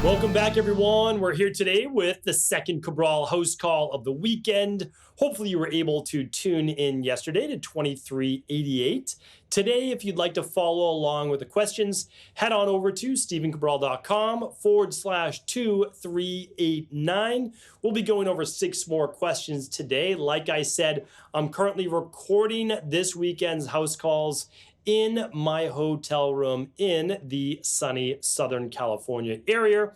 Welcome back, everyone. We're here today with the second Cabral HouseCall of the weekend. Hopefully you were able to tune in yesterday to 2388. Today, if you'd like to follow along with the questions, head on over to stephencabral.com/2389. We'll be going over 6 more questions today. Like I said, I'm currently recording this weekend's house calls in my hotel room in the sunny Southern California area.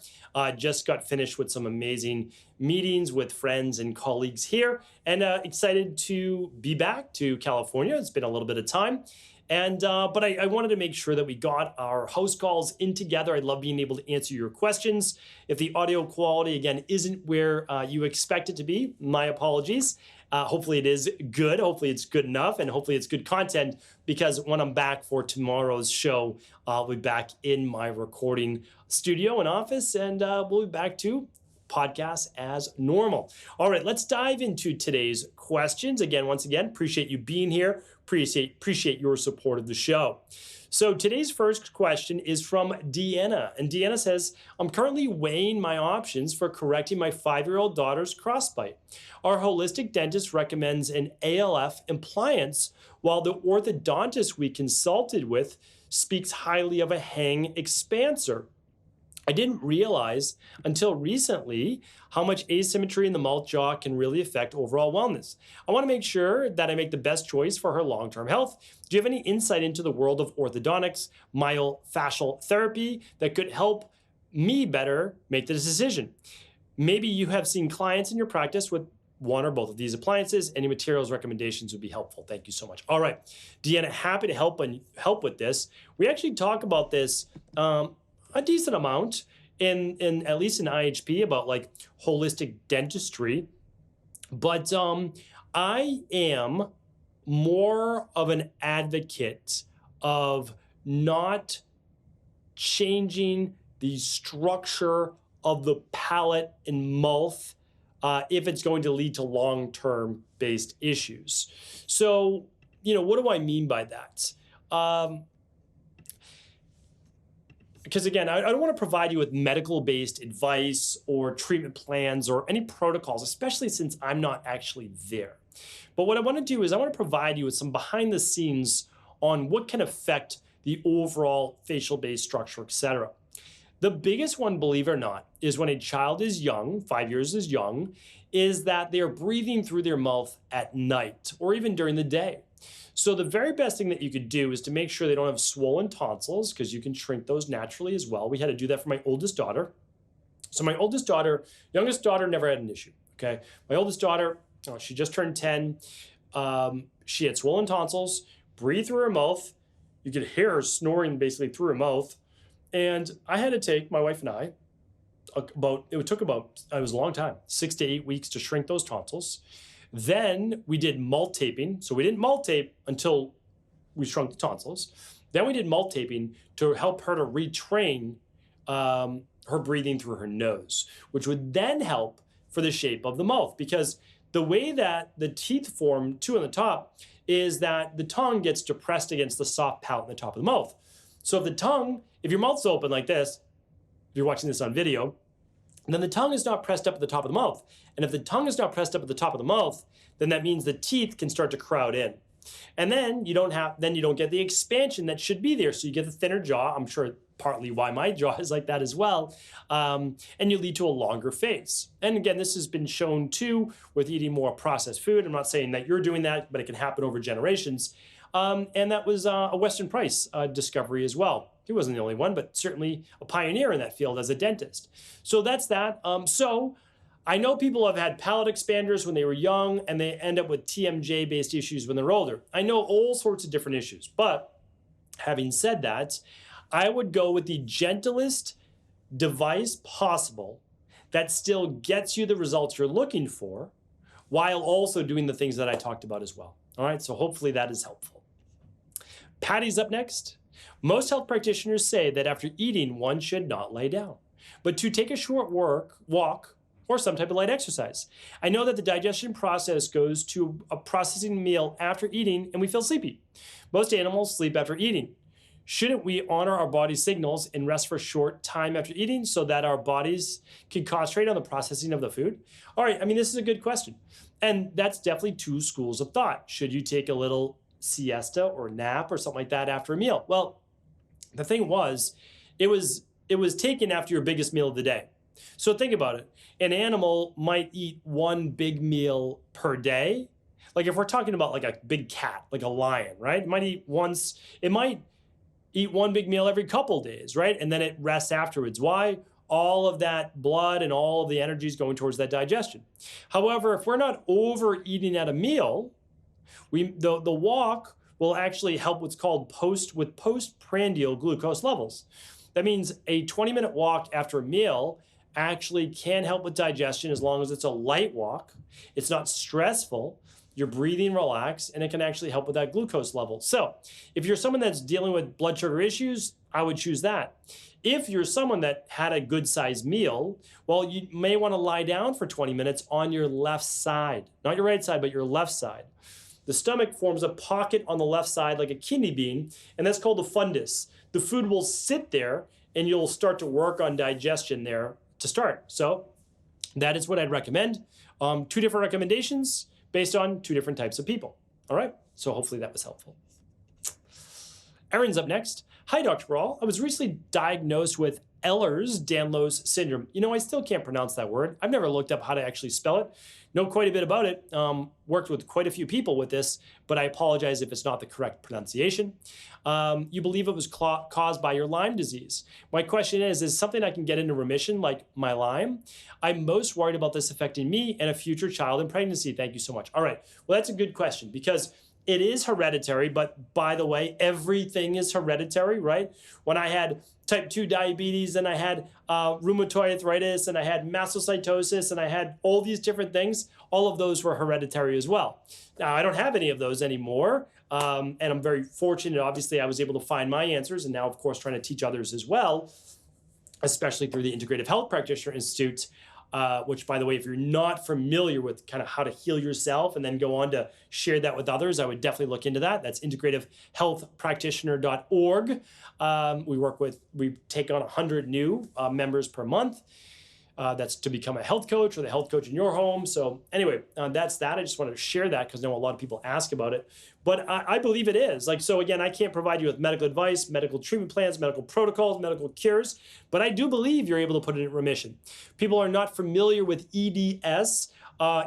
Just got finished with some amazing meetings with friends and colleagues here, and excited to be back to California. It's been a little bit of time. But I wanted to make sure that we got our house calls in together. I love being able to answer your questions. If the audio quality, again, isn't where you expect it to be, my apologies. Hopefully it is good. Hopefully it's good enough, and hopefully it's good content, because when I'm back for tomorrow's show, I'll be back in my recording studio and office, and we'll be back to podcast as normal. All right, let's dive into today's questions. Once again, appreciate you being here. Appreciate your support of the show. So today's first question is from Deanna, and Deanna says, I'm currently weighing my options for correcting my 5-year-old daughter's crossbite. Our holistic dentist recommends an ALF appliance, while the orthodontist we consulted with speaks highly of a hang expansor. I didn't realize until recently how much asymmetry in the mouth jaw can really affect overall wellness. I want to make sure that I make the best choice for her long-term health. Do you have any insight into the world of orthodontics, myofascial therapy that could help me better make this decision? Maybe you have seen clients in your practice with one or both of these appliances. Any materials recommendations would be helpful. Thank you so much. All right, Deanna, happy to help with this. We actually talk about this a decent amount in at least in IHP about like holistic dentistry, but I am more of an advocate of not changing the structure of the palate and mouth if it's going to lead to long-term based issues. So, what do I mean by that? Because again, I don't want to provide you with medical-based advice or treatment plans or any protocols, especially since I'm not actually there. But what I want to do is I want to provide you with some behind the scenes on what can affect the overall facial-based structure, etc. The biggest one, believe it or not, is when a child is young, 5 years is young, is that they're breathing through their mouth at night or even during the day. So the very best thing that you could do is to make sure they don't have swollen tonsils, because you can shrink those naturally as well. We had to do that for my oldest daughter. So my youngest daughter never had an issue, okay? My oldest daughter, she just turned 10. She had swollen tonsils, breathe through her mouth. You could hear her snoring basically through her mouth. And I had to take, my wife and I, it was a long time, 6 to 8 weeks to shrink those tonsils. Then we did malt taping. So we didn't malt tape until we shrunk the tonsils. Then we did malt taping to help her to retrain her breathing through her nose, which would then help for the shape of the mouth. Because the way that the teeth form, too, on the top, is that the tongue gets depressed against the soft palate in the top of the mouth. So if your mouth's open like this, if you're watching this on video, then the tongue is not pressed up at the top of the mouth. And if the tongue is not pressed up at the top of the mouth, then that means the teeth can start to crowd in. And then you don't get the expansion that should be there. So you get the thinner jaw. I'm sure partly why my jaw is like that as well. And you lead to a longer face. And again, this has been shown too with eating more processed food. I'm not saying that you're doing that, but it can happen over generations. And that was a Weston Price discovery as well. He wasn't the only one, but certainly a pioneer in that field as a dentist. So that's that. So I know people have had palate expanders when they were young, and they end up with TMJ-based issues when they're older. I know all sorts of different issues. But having said that, I would go with the gentlest device possible that still gets you the results you're looking for, while also doing the things that I talked about as well. All right, so hopefully that is helpful. Patty's up next. Most health practitioners say that after eating, one should not lay down, but to take a short walk, or some type of light exercise. I know that the digestion process goes to a processing meal after eating, and we feel sleepy. Most animals sleep after eating. Shouldn't we honor our body's signals and rest for a short time after eating so that our bodies can concentrate on the processing of the food? All right, I mean, this is a good question. And that's definitely two schools of thought. Should you take a little siesta or nap or something like that after a meal? Well, the thing was, it was taken after your biggest meal of the day. So think about it. An animal might eat one big meal per day. Like if we're talking about like a big cat, like a lion, right? It might eat one big meal every couple days, right? And then it rests afterwards. Why? All of that blood and all of the energy is going towards that digestion. However, if we're not overeating at a meal, the walk will actually help what's called postprandial glucose levels. That means a 20-minute walk after a meal actually can help with digestion as long as it's a light walk. It's not stressful. You're breathing relaxed, and it can actually help with that glucose level. So if you're someone that's dealing with blood sugar issues, I would choose that. If you're someone that had a good sized meal, well, you may want to lie down for 20 minutes on your left side, not your right side, but your left side. The stomach forms a pocket on the left side like a kidney bean, and that's called the fundus. The food will sit there, and you'll start to work on digestion there to start. So that is what I'd recommend. Two different recommendations based on two different types of people. All right, so hopefully that was helpful. Erin's up next. Hi, Dr. Cabral. I was recently diagnosed with Ehlers-Danlos Syndrome. You know, I still can't pronounce that word. I've never looked up how to actually spell it. Know quite a bit about it. Worked with quite a few people with this, but I apologize if it's not the correct pronunciation. You believe it was caused by your Lyme disease. My question is something I can get into remission like my Lyme? I'm most worried about this affecting me and a future child in pregnancy. Thank you so much. All right. Well, that's a good question because it is hereditary, but by the way, everything is hereditary, right? When I had type 2 diabetes and I had rheumatoid arthritis and I had mastocytosis and I had all these different things, all of those were hereditary as well. Now, I don't have any of those anymore, and I'm very fortunate. Obviously, I was able to find my answers, and now, of course, trying to teach others as well, especially through the Integrative Health Practitioner Institute, which, by the way, if you're not familiar with kind of how to heal yourself and then go on to share that with others, I would definitely look into that. That's integrativehealthpractitioner.org. We take on 100 new members per month. That's to become a health coach or the health coach in your home. So anyway, that's that. I just wanted to share that because I know a lot of people ask about it. But I believe it is. So again, I can't provide you with medical advice, medical treatment plans, medical protocols, medical cures, but I do believe you're able to put it in remission. People are not familiar with EDS.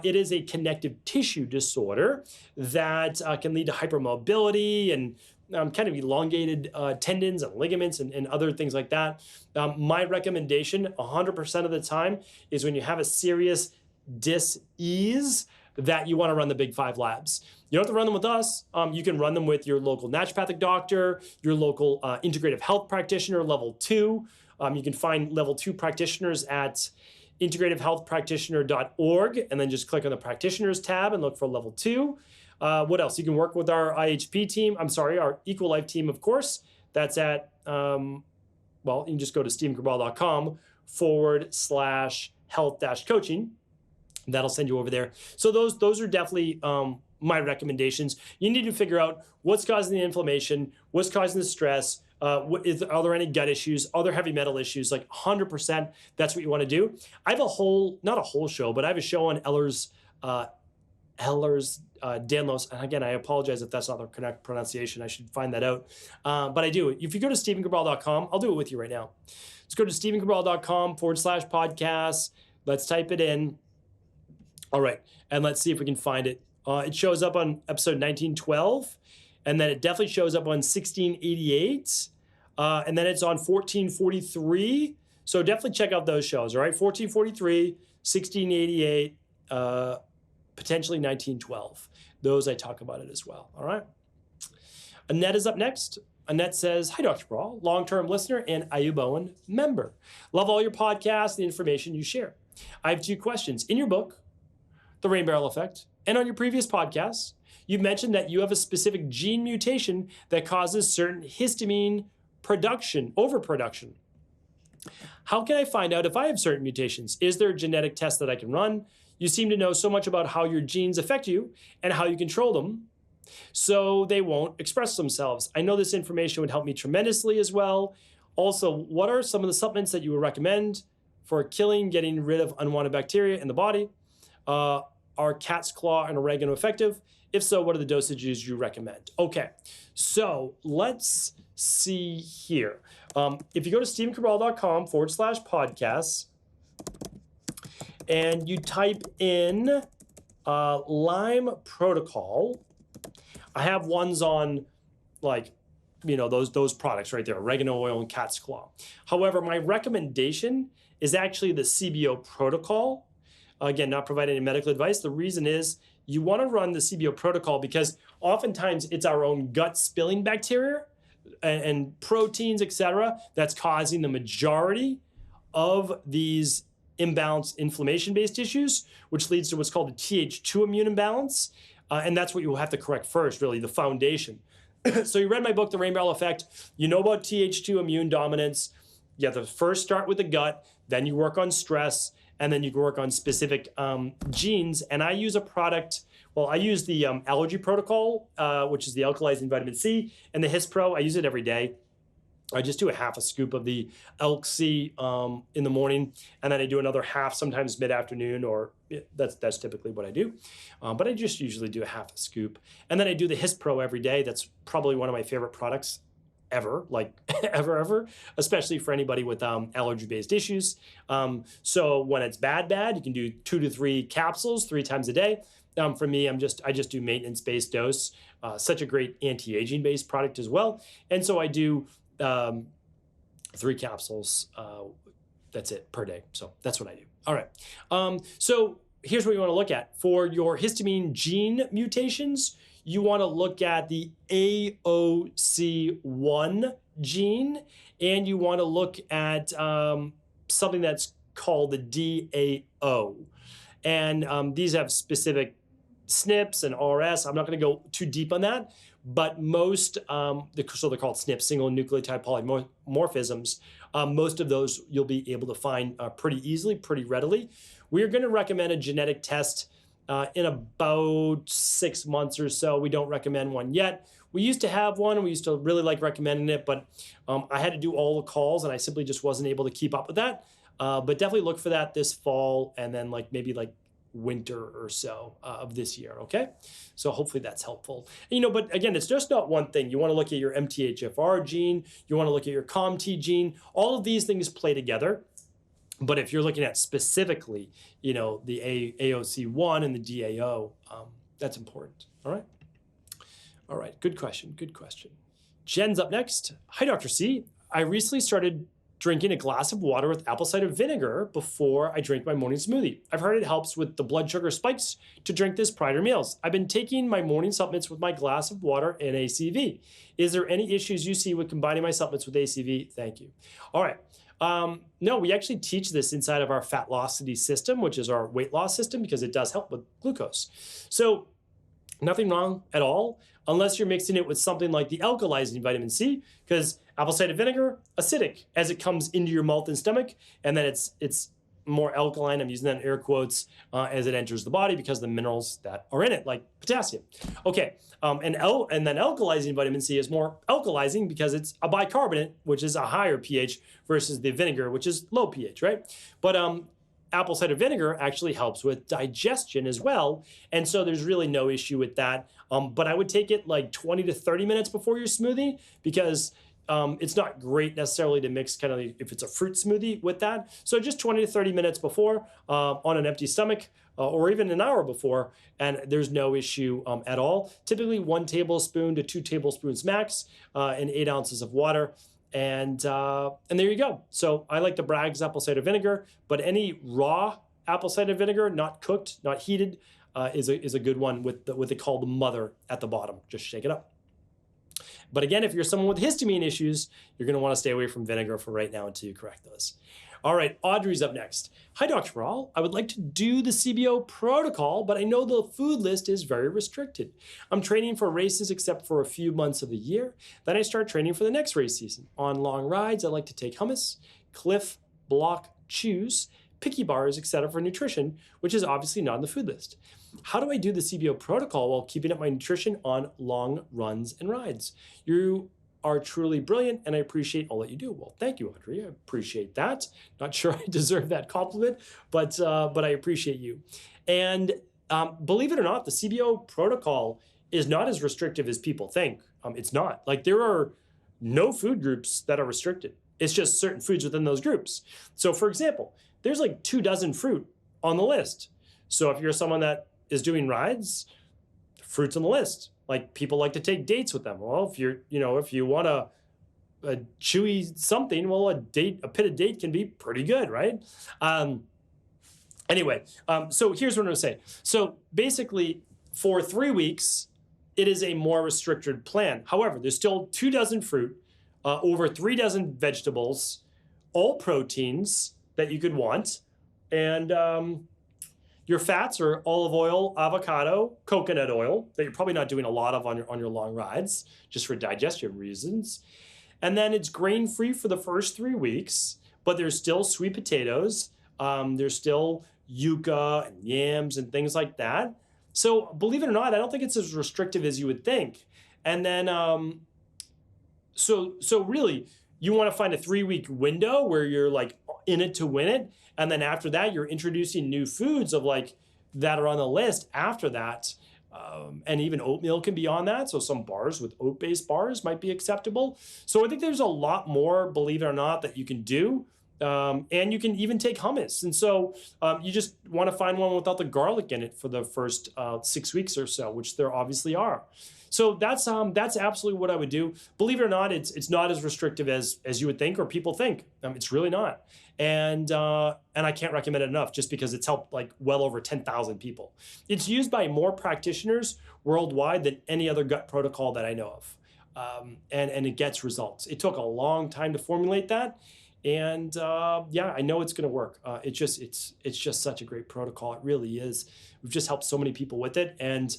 It is a connective tissue disorder that can lead to hypermobility and kind of elongated tendons and ligaments and other things like that. My recommendation 100% of the time is when you have a serious dis-ease that you want to run the Big 5 labs. You don't have to run them with us. You can run them with your local naturopathic doctor, your local integrative health practitioner, level 2. You can find level 2 practitioners at integrativehealthpractitioner.org and then just click on the practitioners tab and look for level 2. What else? You can work with our IHP team. Our EqualLife team, of course. That's at, you can just go to stephencabral.com/health-coaching. That'll send you over there. So those are definitely my recommendations. You need to figure out what's causing the inflammation, what's causing the stress, are there any gut issues, other heavy metal issues, like 100%, that's what you want to do. I have not a whole show, but I have a show on Ehlers-Danlos, and again, I apologize if that's not the correct pronunciation. I should find that out. But I do. If you go to stephencabral.com, I'll do it with you right now. Let's go to stephencabral.com/podcast. Let's type it in. All right, and let's see if we can find it. It shows up on episode 1912, and then it definitely shows up on 1688, and then it's on 1443. So definitely check out those shows, all right? 1443, 1688, potentially 1912. Those I talk about it as well, all right? Annette is up next. Annette says, hi, Dr. Cabral, long-term listener and Ayuboan member. Love all your podcasts, the information you share. I have 2 questions. In your book, The Rain Barrel Effect, and on your previous podcasts, you've mentioned that you have a specific gene mutation that causes certain histamine overproduction. How can I find out if I have certain mutations? Is there a genetic test that I can run? You seem to know so much about how your genes affect you and how you control them. so they won't express themselves. I know this information would help me tremendously as well. Also, what are some of the supplements that you would recommend for getting rid of unwanted bacteria in the body? Are cat's claw and oregano effective? If so, what are the dosages you recommend? Okay, so let's see here. If you go to stephencabral.com/podcasts and you type in Lyme protocol, I have ones on like, those products right there, oregano oil and cat's claw. However, my recommendation is actually the CBO protocol. Again, not providing any medical advice. The reason is you want to run the CBO protocol because oftentimes it's our own gut spilling bacteria and proteins, etc., that's causing the majority of these imbalanced inflammation-based issues, which leads to what's called a Th2 immune imbalance. And that's what you will have to correct first, really, the foundation. So you read my book, The Rain Barrel Effect. You know about Th2 immune dominance. You have to first start with the gut, then you work on stress, and then you can work on specific genes. And I use a product, I use the allergy protocol, which is the alkalizing vitamin C, and the Hispro. I use it every day. I just do a half a scoop of the Elk C in the morning, and then I do another half sometimes mid-afternoon, or that's typically what I do. But I just usually do a half a scoop. And then I do the Hispro every day. That's probably one of my favorite products ever, like ever, especially for anybody with allergy-based issues. So when it's bad, you can do 2 to 3 capsules 3 times a day. For me, I just do maintenance-based dose. Such a great anti-aging based product as well. And so I do 3 capsules. That's it per day. So that's what I do. All right. So here's what you want to look at. For your histamine gene mutations, you want to look at the AOC1 gene, and you want to look at something that's called the DAO. And these have specific SNPs and RS. I'm not going to go too deep on that, but most, so they're called SNPs, single nucleotide polymorphisms. Most of those you'll be able to find pretty easily, pretty readily. We're going to recommend a genetic test in about 6 months or so. We don't recommend one yet. We used to have one, and we used to really like recommending it, but I had to do all the calls, and I simply just wasn't able to keep up with that. But definitely look for that this fall, and then maybe winter or so of this year, okay? So hopefully that's helpful. But again, it's just not one thing. You want to look at your MTHFR gene. You want to look at your COMT gene. All of these things play together. But if you're looking at specifically, the AOC1 and the DAO, that's important, all right? All right, good question. Jen's up next. Hi, Dr. C. I recently started drinking a glass of water with apple cider vinegar before I drink my morning smoothie. I've heard it helps with the blood sugar spikes to drink this prior to meals. I've been taking my morning supplements with my glass of water and ACV. Is there any issues you see with combining my supplements with ACV? Thank you. All right. No, we actually teach this inside of our Fatlocity system, which is our weight loss system, because it does help with glucose. So nothing wrong at all, unless you're mixing it with something like the alkalizing vitamin C, because apple cider vinegar, acidic as it comes into your mouth and stomach, and then it's more alkaline, I'm using that in air quotes, as it enters the body because of the minerals that are in it, like potassium. Okay, and then alkalizing vitamin C is more alkalizing because it's a bicarbonate, which is a higher pH, versus the vinegar, which is low pH, right? But apple cider vinegar actually helps with digestion as well, and so there's really no issue with that. But I would take it 20 to 30 minutes before your smoothie, because it's not great necessarily to mix if it's a fruit smoothie with that. So just 20 to 30 minutes before on an empty stomach, or even an hour before, and there's no issue at all. Typically 1 tablespoon to 2 tablespoons max in 8 ounces of water. And there you go. So I like the Bragg's apple cider vinegar, but any raw apple cider vinegar, not cooked, not heated, is a good one with what they call the mother at the bottom. Just shake it up. But again, if you're someone with histamine issues, you're going to want to stay away from vinegar for right now until you correct those. All right, Audrey's up next. Hi, Dr. Cabral. I would like to do the CBO protocol, but I know the food list is very restricted. I'm training for races except for a few months of the year. Then I start training for the next race season. On long rides, I like to take hummus, Cliff, Block, Chews, Picky bars, etc. for nutrition, which is obviously not on the food list. how do I do the CBO protocol while keeping up my nutrition on long runs and rides? You are truly brilliant, and I appreciate all that you do. Well, thank you, Audrey. I appreciate that. Not sure I deserve that compliment, but I appreciate you. And believe it or not, the CBO protocol is not as restrictive as people think. It's not. Like, there are no food groups that are restricted. It's just certain foods within those groups. So for example, there's like 24 fruit on the list. So if you're someone that is doing rides, fruit's on the list. Like, people like to take dates with them. Well, if you want a chewy something, well, a pit of date can be pretty good, right? Anyway, so here's what I'm gonna say. So basically, for 3 weeks, it is a more restricted plan. However, there's still 24 fruit, over 3 dozen vegetables, all proteins that you could want, and your fats are olive oil, avocado, coconut oil that you're probably not doing a lot of on your long rides, just for digestive reasons. And then it's grain-free for the first 3 weeks, but there's still sweet potatoes. There's still yuca and yams and things like that. So believe it or not, I don't think it's as restrictive as you would think. And then, so really, you want to find a 3-week window where you're like in it to win it. And then after that, you're introducing new foods of like that are on the list after that. And even oatmeal can be on that. So some bars with oat-based bars might be acceptable. So I think there's a lot more, believe it or not, that you can do. And you can even take hummus. And so you just want to find one without the garlic in it for the first 6 weeks or so, which there obviously are. So that's absolutely what I would do. Believe it or not, it's not as restrictive as you would think or people think. It's really not. And I can't recommend it enough, just because it's helped like well over 10,000 people. It's used by more practitioners worldwide than any other gut protocol that I know of. And it gets results. It took a long time to formulate that. And yeah, I know it's going to work. It's just such a great protocol. It really is. We've just helped so many people with it. And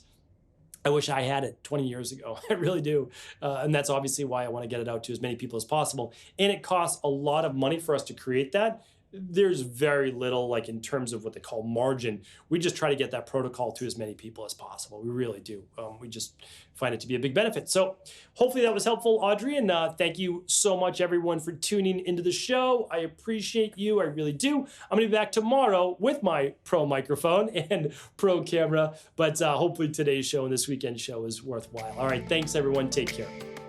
I wish I had it 20 years ago. I really do. And that's obviously why I want to get it out to as many people as possible. And it costs a lot of money for us to create that. There's very little, like, in terms of what they call margin. We just try to get that protocol to as many people as possible. We really do. We just find it to be a big benefit. So hopefully that was helpful, Audrey. And thank you so much, everyone, for tuning into the show. I appreciate you. I really do. I'm going to be back tomorrow with my pro microphone and pro camera. But hopefully today's show and this weekend show is worthwhile. All right. Thanks, everyone. Take care.